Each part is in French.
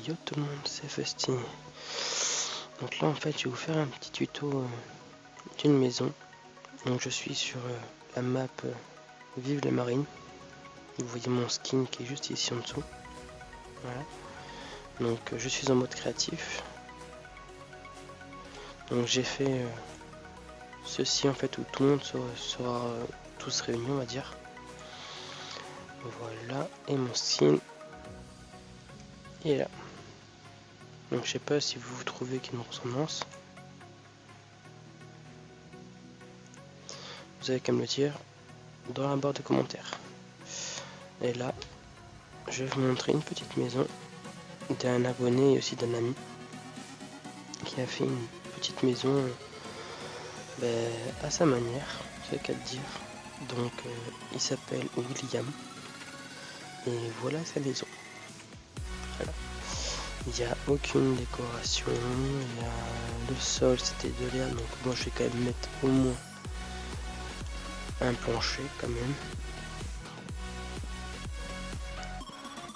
Yo tout le monde, c'est Festi. Donc là en fait je vais vous faire un petit tuto d'une maison. Donc je suis sur la map Vive les Marines. Vous voyez mon skin qui est juste ici en dessous. Voilà. Donc je suis en mode créatif. Donc j'ai fait ceci en fait où tout le monde sera tous réunis, on va dire. Voilà, et mon skin est là. Donc je sais pas si vous trouvez qu'il y a une ressemblance. Vous avez qu'à me le dire dans la barre de commentaires. Et là, je vais vous montrer une petite maison d'un abonné et aussi d'un ami qui a fait une petite maison à sa manière, c'est le cas de dire. Donc il s'appelle William et voilà sa maison. Voilà. Il n'y a aucune décoration, le sol c'était de l'air, donc moi je vais quand même mettre au moins un plancher quand même.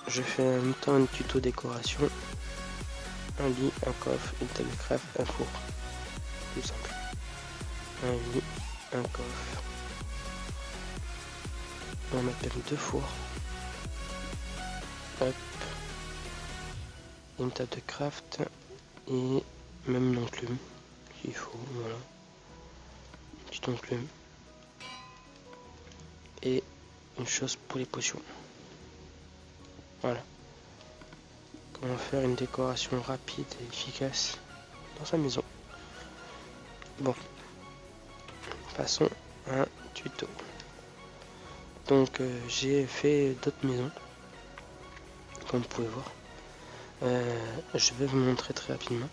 Je fais en même temps un tuto décoration, un lit, un coffre, une table de craft, un four, tout simple. Un lit, un coffre, on va mettre même 2 fours, hop, une table de craft et même une enclume s'il faut, voilà, une petite enclume et une chose pour les potions. Voilà comment faire une décoration rapide et efficace dans sa maison. Bon, passons à un tuto. Donc j'ai fait d'autres maisons comme vous pouvez voir. Je vais vous montrer très rapidement.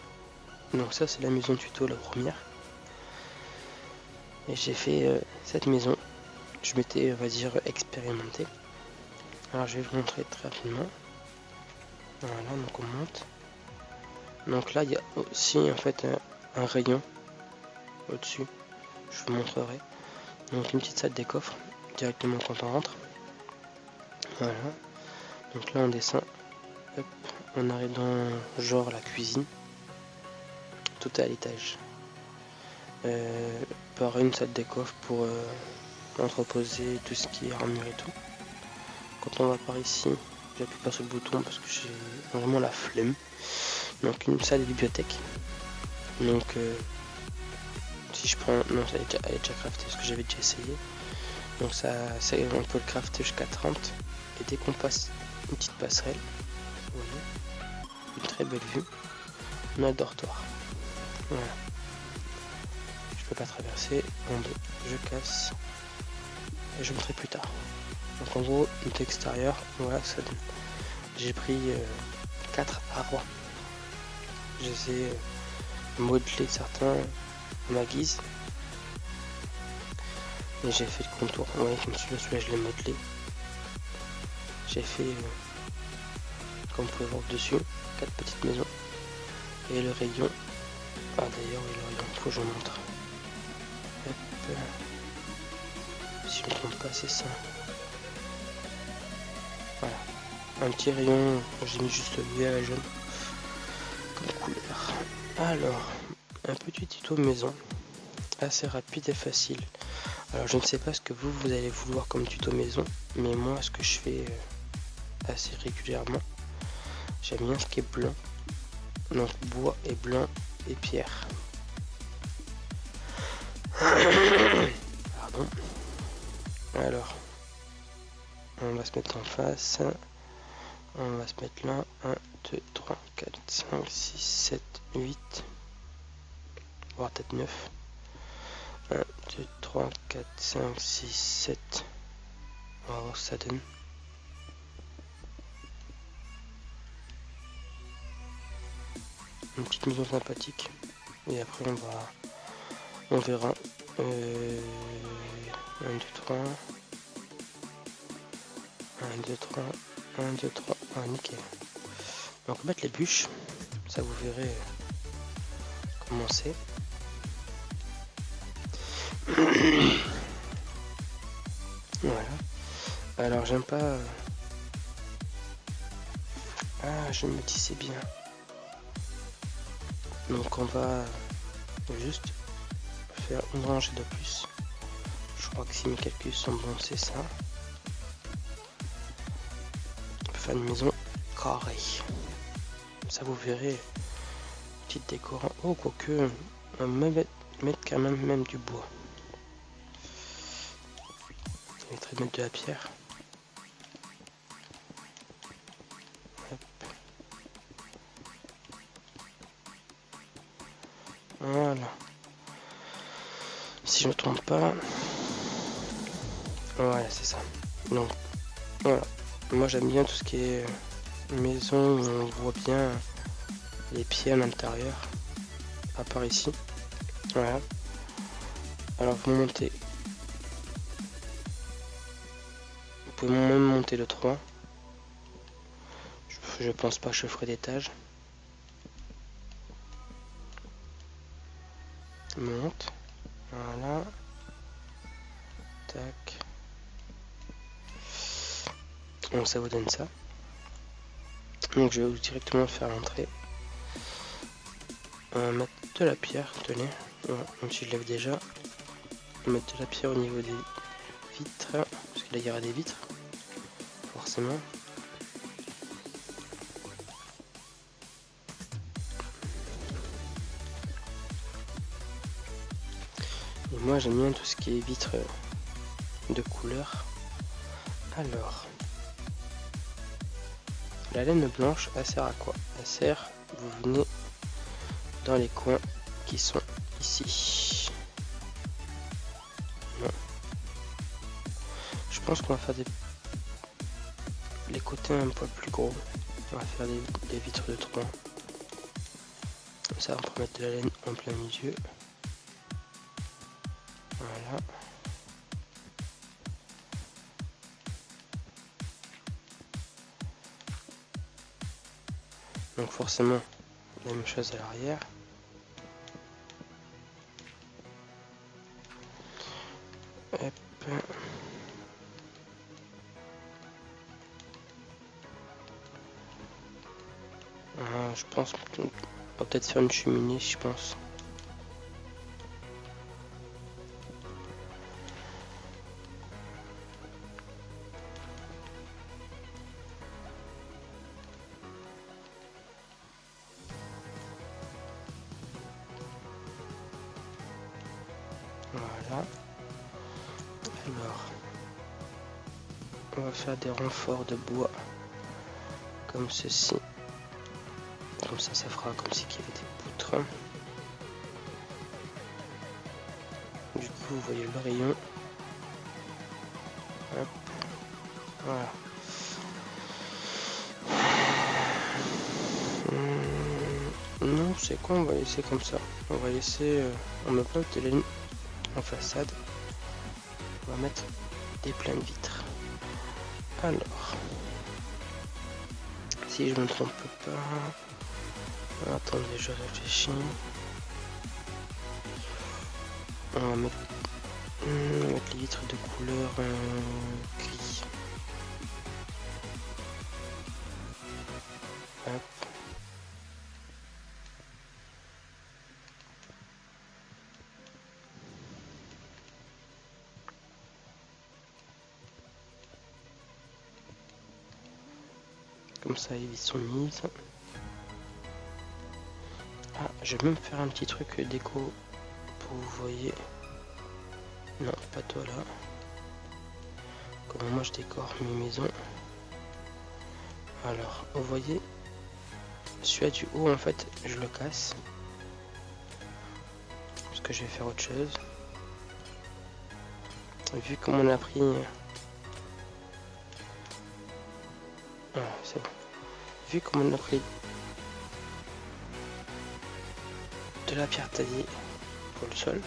Donc ça c'est la maison tuto, la première. Et j'ai fait cette maison. Je m'étais, on va dire, expérimenté. Alors je vais vous montrer très rapidement. Voilà, donc on monte. Donc là il y a aussi en fait un rayon au-dessus. Je vous montrerai. Donc une petite salle des coffres directement quand on rentre. Voilà. Donc là on descend. Hop, on arrive dans genre la cuisine. Tout est à l'étage. Par une salle des coffres pour entreposer tout ce qui est armure et tout. Quand on va par ici, j'appuie pas sur le bouton parce que j'ai vraiment la flemme. Donc une salle de bibliothèque. Donc si je prends, non, elle est déjà craftée parce que j'avais déjà essayé. Donc ça on peut le crafter jusqu'à 30. Et dès qu'on passe une petite passerelle, vous voyez, une très belle vue, on a le dortoir. Voilà. Je peux pas traverser, je casse et je me montrerai plus tard. Donc en gros, notre extérieur, voilà ça donne. J'ai pris 4 arbres. Je les ai modelés certains à ma guise. Et j'ai fait le contour. Vous voyez comme celui-là je l'ai modelé. J'ai fait, comme vous pouvez voir dessus, 4 petites maisons. Et le rayon. Ah d'ailleurs, oui, le rayon, faut que je vous montre. Hop. Si je ne me trompe pas, c'est ça. Voilà. Un petit rayon, j'ai mis juste le vert et jaune comme couleur. Alors, un petit tuto maison, assez rapide et facile. Alors je ne sais pas ce que vous allez vouloir comme tuto maison, mais moi ce que je fais assez régulièrement, j'aime bien ce qui est blanc. Donc bois et blanc et pierre. Pardon. Alors, on va se mettre en face. On va se mettre là. 1, 2, 3, 4, 5, 6, 7, 8. Voire peut-être 9. 1, 2, 3, 4, 5, 6, 7. On va voir ce que ça donne. Une petite maison sympathique. Et après on verra. 1, 2, 3. 1, 2, 3. 1, 2, 3. Ah, nickel. Donc on va mettre les bûches. Ça vous verrez comment c'est. Voilà. Alors j'aime pas Ah, je me dis c'est bien. Donc on va juste faire une rangée de plus. Je crois que si mes calculs sont bons, c'est ça. On peut faire une maison carrée. Ça vous verrez, petite décorant. Oh, quoique, on va mettre quand même du bois. Je mettrai mettre de la pierre. Hop. Voilà. Si je me trompe pas. Voilà, c'est ça. Donc, voilà. Moi j'aime bien tout ce qui est maison où on voit bien les pieds à l'intérieur. À part ici. Voilà. Alors vous montez. Vous pouvez même monter le 3. Je pense pas que je ferai d'étage. Monte. Voilà. Tac. Donc ça vous donne ça. Donc je vais directement faire l'entrée. On va mettre de la pierre, tenez. Voilà, même si je lève déjà. On va mettre de la pierre au niveau des vitres. Parce que là il y aura des vitres. Forcément. Et moi j'aime bien tout ce qui est vitres de couleur. Alors. La laine blanche, elle sert à quoi? Elle sert, vous venez dans les coins qui sont ici. Non. Je pense qu'on va faire les côtés un peu plus gros. On va faire des vitres de 3. Comme ça, on peut mettre de la laine en plein milieu. Voilà. Donc forcément, la même chose à l'arrière. Hop. Je pense qu'on va peut-être faire une cheminée, je pense. Voilà. Alors, on va faire des renforts de bois comme ceci. Comme ça fera comme si il y avait des poutres. Du coup, vous voyez le rayon. Hop. Voilà. Non, c'est quoi? On va laisser comme ça. On va laisser. On met pas de ligne en façade. On va mettre des pleines vitres. Alors, si je me trompe pas. Attendez, je réfléchis. On va mettre les vitres de couleur gris. Hop. Comme ça, les vitres sont mises. Ah, je vais même faire un petit truc déco pour vous voyez. Non, pas toi là. Comment moi je décore mes maisons. Alors, vous voyez, celui-là du haut en fait, je le casse. Parce que je vais faire autre chose. Vu comme on a pris... Ah, c'est bon. Vu comme on a pris de la pierre taillée pour le sol,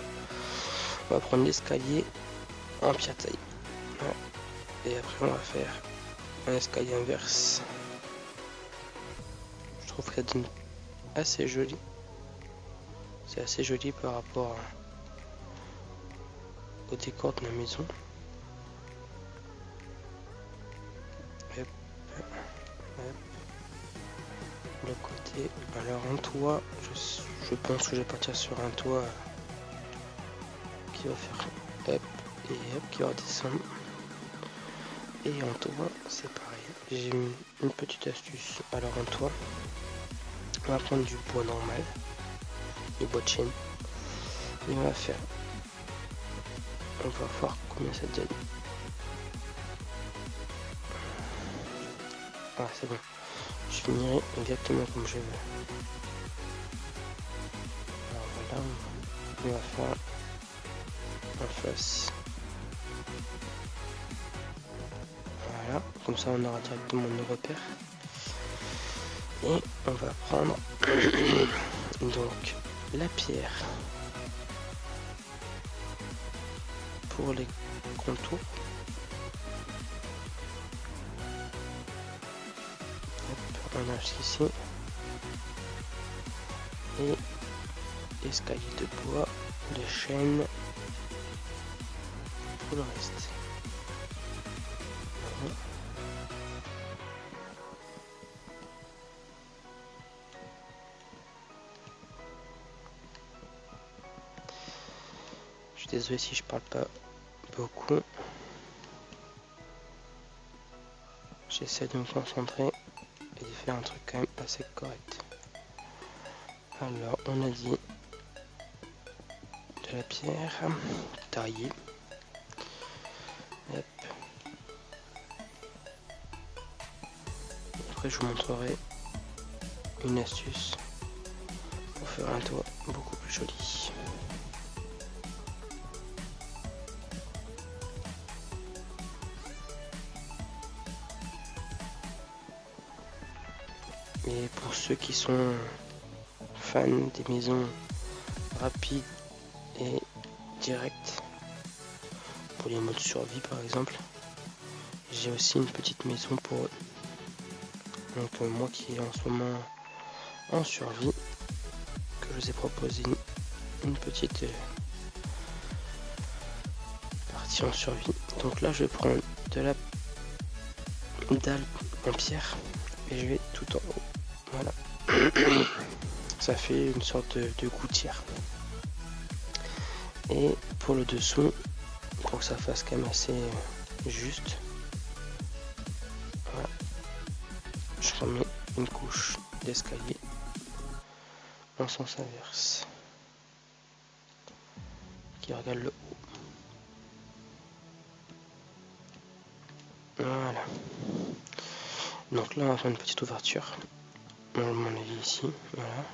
on va prendre l'escalier en pierre taillée. Ouais. Et après on va faire un escalier inverse. Je trouve que ça donne assez joli. C'est assez joli par rapport au décor de la maison. Hop, hop. le côté. Alors un toit, je pense que je vais partir sur un toit qui va faire hop et hop, qui va descendre. Et en toit, c'est pareil. J'ai une petite astuce. Alors en toit, on va prendre du bois normal, du bois de chêne, et on va faire. On va voir combien ça donne. Ah, c'est bon. Je finirai exactement comme je veux. Alors voilà, on va faire en face. Voilà, comme ça on aura directement nos repères. Et on va prendre donc la pierre pour les contours. On a jusqu'ici et escalier de bois, de chêne pour le reste. Voilà. Je suis désolé si je parle pas beaucoup. J'essaie de me concentrer et de faire un truc quand même assez correct. Alors on a dit de la pierre taillée. Hop. Après je vous montrerai une astuce pour faire un toit beaucoup plus joli. Et pour ceux qui sont fans des maisons rapides et directes, pour les modes survie par exemple, j'ai aussi une petite maison pour eux. Donc moi qui est en ce moment en survie, que je vous ai proposé une petite partie en survie. Donc là je vais prendre de la dalle en pierre et je vais tout en haut. Voilà. Ça fait une sorte de gouttière. Et pour le dessous, pour que ça fasse quand même assez juste, voilà, je remets une couche d'escalier en sens inverse qui regarde le haut. Voilà. Donc là on va faire une petite ouverture. À mon avis ici, voilà.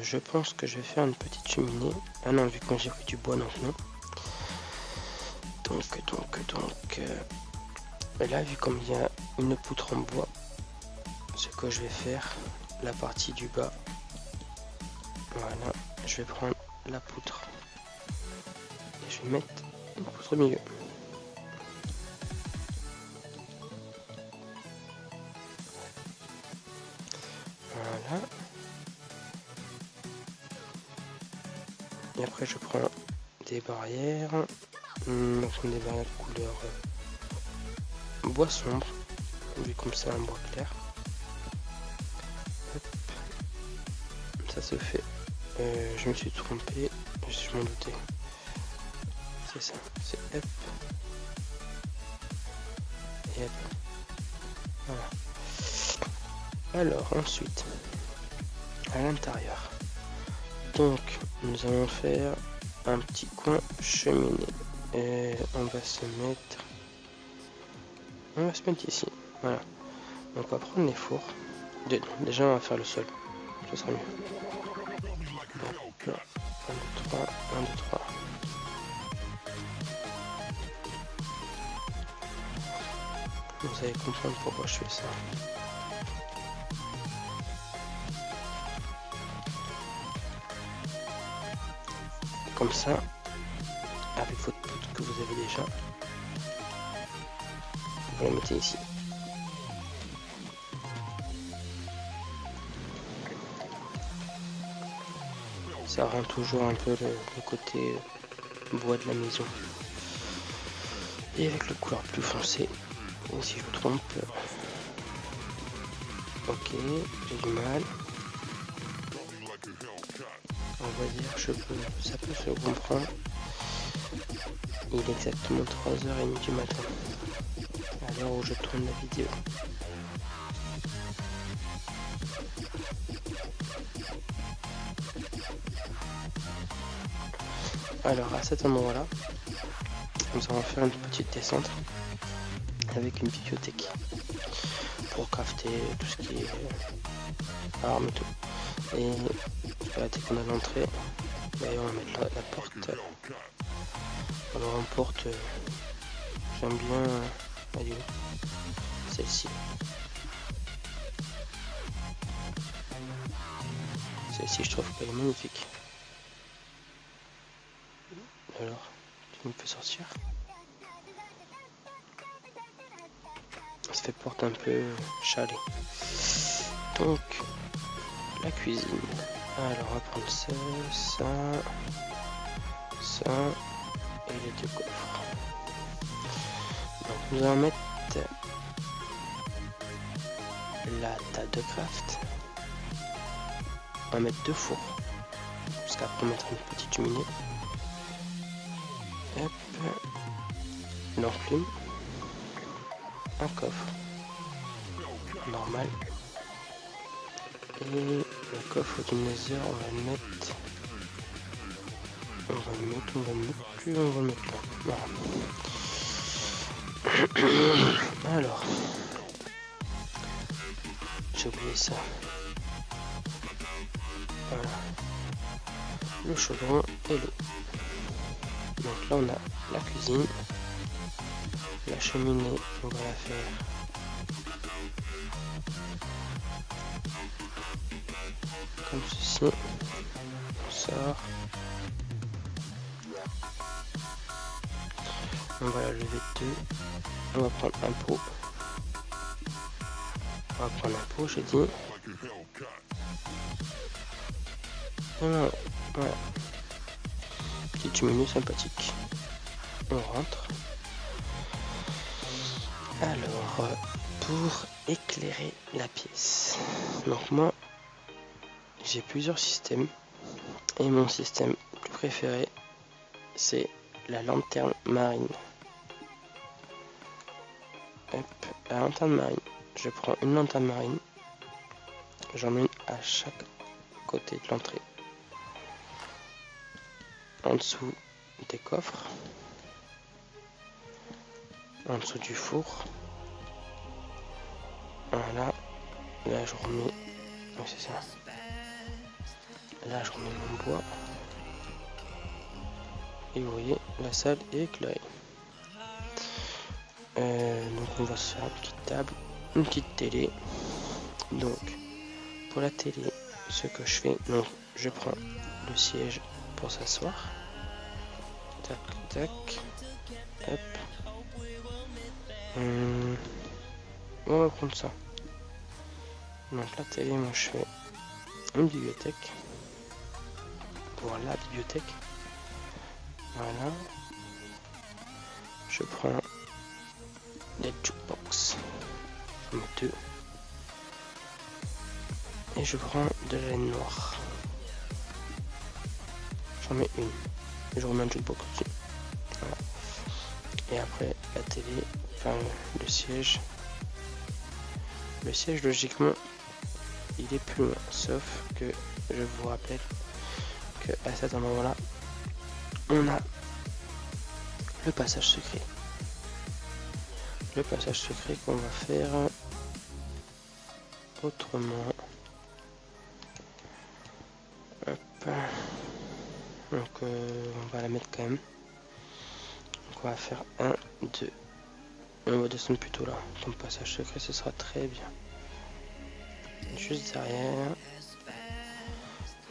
Je pense que je vais faire une petite cheminée. Ah non, vu que j'ai pris du bois, donc non. Donc, là, vu comme il y a une poutre en bois, ce que je vais faire, la partie du bas, voilà, je vais prendre la poutre et je vais mettre une poutre au milieu. Voilà. Et après je prends des barrières, des barrières de couleur bois sombre, vu comme c'est un bois clair. Hop. Ça se fait. Je me suis trompé, je m'en doutais. C'est ça, c'est hop. Et hop. Voilà. Alors ensuite, à l'intérieur. Donc nous allons faire un petit coin cheminée. Et on va se mettre ici. Voilà. Donc on va prendre les fours. Déjà on va faire le sol. Ce sera mieux. Hop là. 1, 2, 3, 1, 2, 3. Vous allez comprendre pourquoi je fais ça. Comme ça, avec votre poutre que vous avez déjà, vous la mettez ici. Ça rend toujours un peu le côté bois de la maison. Et avec le couleur plus foncé, et si je me trompe, Ok, j'ai du mal. On va dire ça peut se comprendre. Il est exactement 3h30 du matin, à l'heure où je tourne la vidéo. Alors à cet endroit-là, nous allons faire une petite descente avec une bibliothèque pour crafter tout ce qui est armes et tout. Et là, dès qu'on a l'entrée, d'ailleurs on va mettre la porte. Alors en porte, j'aime bien celle-ci. Celle-ci, je trouve qu'elle est magnifique. Alors, tu me fais sortir. Ça fait porte un peu chalet. Donc, la cuisine. Alors, on va prendre ça et les deux coffres. Donc, nous allons mettre la table de craft. On va mettre 2 fours. Parce qu'après, on mettra une petite cheminée. Hop. L'enclume. Un coffre. Normal. Et le coffre du Nether, on va le mettre. On va le mettre là. Voilà. Alors. J'ai oublié ça. Voilà. Le chaudron et l'eau. Donc là on a la cuisine. La cheminée, on va la faire comme ceci. On sort. On va la lever de 2. On va prendre un pot. On va prendre un pot, j'ai dit. Voilà. Petite menu sympathique. On rentre. Alors, pour éclairer la pièce. Donc moi, j'ai plusieurs systèmes. Et mon système préféré, c'est la lanterne marine. Hop, la lanterne marine. Je prends une lanterne marine. J'en mets une à chaque côté de l'entrée. En dessous des coffres. En dessous du four. Voilà. Là je remets. Donc c'est ça. Là je remets mon bois. Et vous voyez, la salle est éclairée. Donc on va se faire une petite table, une petite télé. Donc pour la télé, ce que je fais, donc je prends le siège pour s'asseoir. Tac tac. Hop. On va prendre ça. Donc la télé, moi je fais une bibliothèque. Pour la bibliothèque. Voilà. Je prends des jukebox. J'en mets 2. Et je prends de la laine noire. J'en mets une. Et je remets un jukebox dessus. Voilà. Et après la télé, enfin le siège. Le siège logiquement il est plus loin. Sauf que je vous rappelle que à cet endroit-là, on a le passage secret. Le passage secret qu'on va faire autrement. Hop. Donc on va la mettre quand même. Donc on va faire 1, 2. On va descendre plutôt là. Comme passage secret, ce sera très bien. Juste derrière.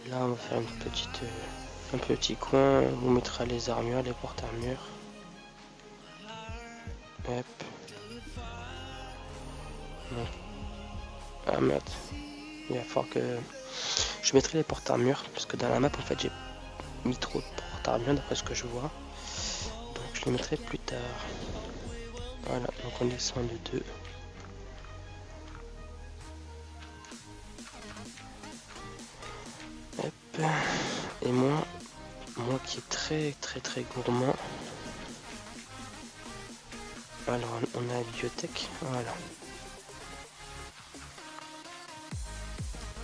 Là on va faire une petite, un petit coin. On vous mettra les armures, les porte-armures. Hop. Bon. Ah merde. Il va falloir que je mettrai les porte-armures. Parce que dans la map en fait j'ai mis trop de porte-armures d'après ce que je vois. Donc je les mettrai plus tard. Voilà, donc on descend de 2. Et moi qui est très gourmand. Alors on a la bibliothèque, voilà.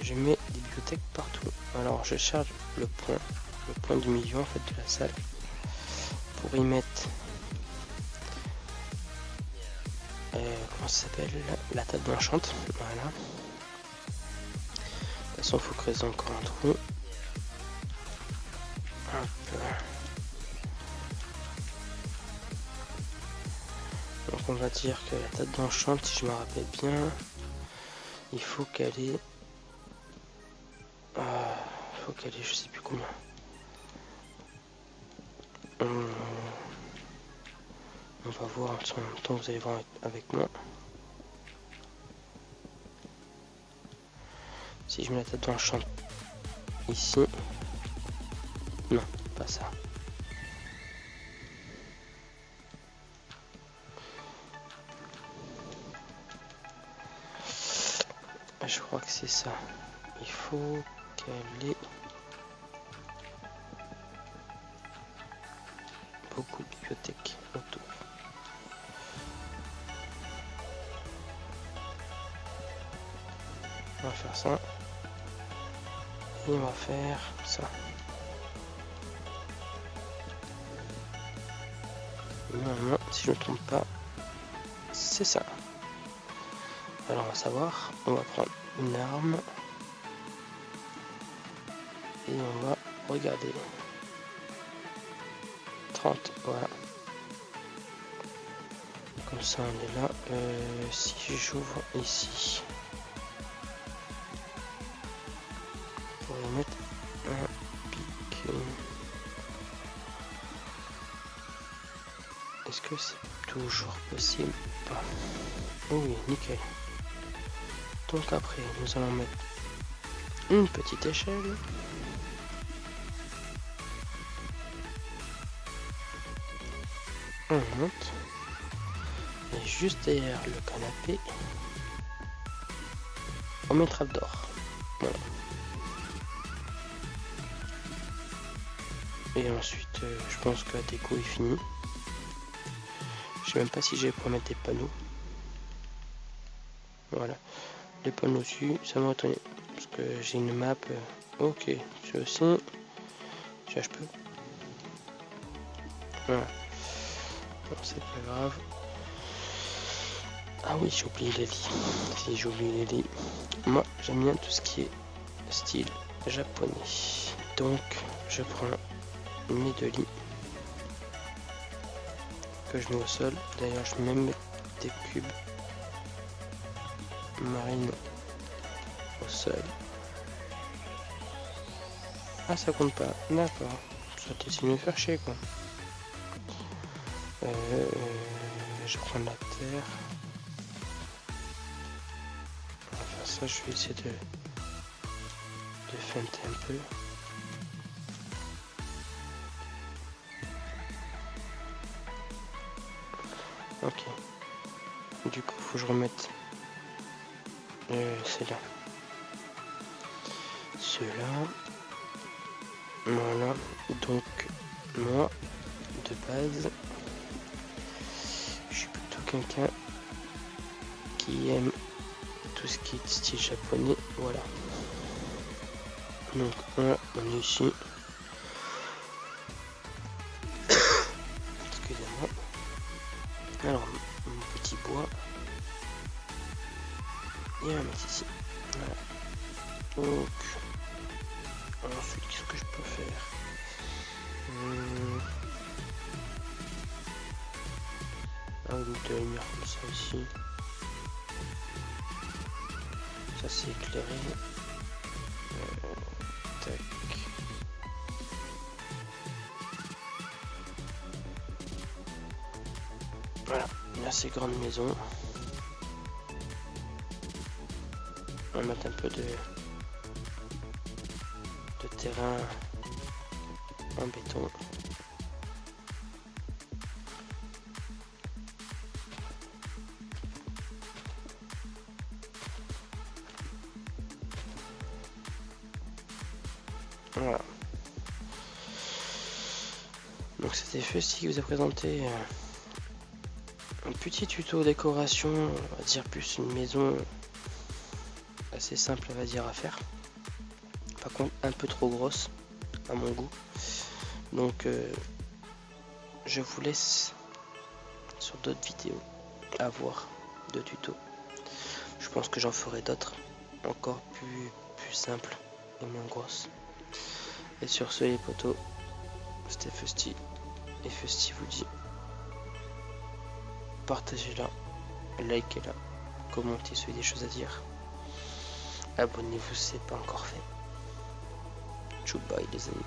Je mets des bibliothèques partout. Alors je charge le point du milieu en fait de la salle pour y mettre comment ça s'appelle, la table blanchante. Voilà. De toute façon, il faut creuser encore un trou. Hop. Donc on va dire que la table blanchante, si je me rappelle bien, il faut qu'elle ait je sais plus combien. On va voir en même temps, vous allez voir avec moi. Si je mets la tête dans le champ ici, non, pas ça. Je crois que c'est ça. Il faut qu'elle ait beaucoup de bibliothèques autour. On va faire ça. Et on va faire ça. Normalement, si je ne me trompe pas, c'est ça. Alors on va savoir, on va prendre une arme. Et on va regarder. 30, voilà. Comme ça on est là. Si j'ouvre ici, pour y mettre un pic. Est-ce que c'est toujours possible? Pas. Oh oui, nickel. Donc après, nous allons mettre une petite échelle. On monte. Et juste derrière le canapé, on met trappe d'or. Voilà. Et ensuite, je pense que la déco est finie. Je sais même pas si j'ai pour mettre des panneaux. Voilà. Les panneaux dessus, ça m'a étonné. Parce que j'ai une map. Ok, c'est aussi. Ça, je peux. Voilà. Bon, c'est pas grave. Ah oui, j'ai oublié les lits. Si j'ai oublié les lits. Moi, j'aime bien tout ce qui est style japonais. Donc, je prends mes 2 lits que je mets au sol. D'ailleurs, je mets même des cubes marine au sol. Ah, ça compte pas. D'accord. Ça t'essaie de me faire chier, quoi. Je prends la terre. On va faire ça. Je vais essayer de feinter un peu. Ok. Du coup, faut que je remette ceux-là. Ceux-là. Voilà. Donc, moi, de base, je suis plutôt quelqu'un qui aime tout ce qui est style japonais. Voilà. Donc, là, on est ici. Excusez-moi. Alors, mon petit bois. Et on va mettre ici. Voilà. Donc, ensuite, qu'est-ce que je peux faire? Un ou deux lumières comme ça ici. Ça c'est éclairé. Tac. Voilà, une assez grande maison. On va mettre un peu de terrain en béton. Voilà. Donc c'était Fusty qui vous a présenté un petit tuto décoration, on va dire plus une maison assez simple, on va dire, à faire. Par contre un peu trop grosse à mon goût. Donc je vous laisse sur d'autres vidéos à voir de tutos. Je pense que j'en ferai d'autres encore plus simples et moins grosses. Et sur ce les potos, c'était Fusty. Et Fusty vous dit partagez-la, likez-la, commentez si vous avez des choses à dire. Abonnez-vous si ce n'est pas encore fait. Ciao, bye les amis.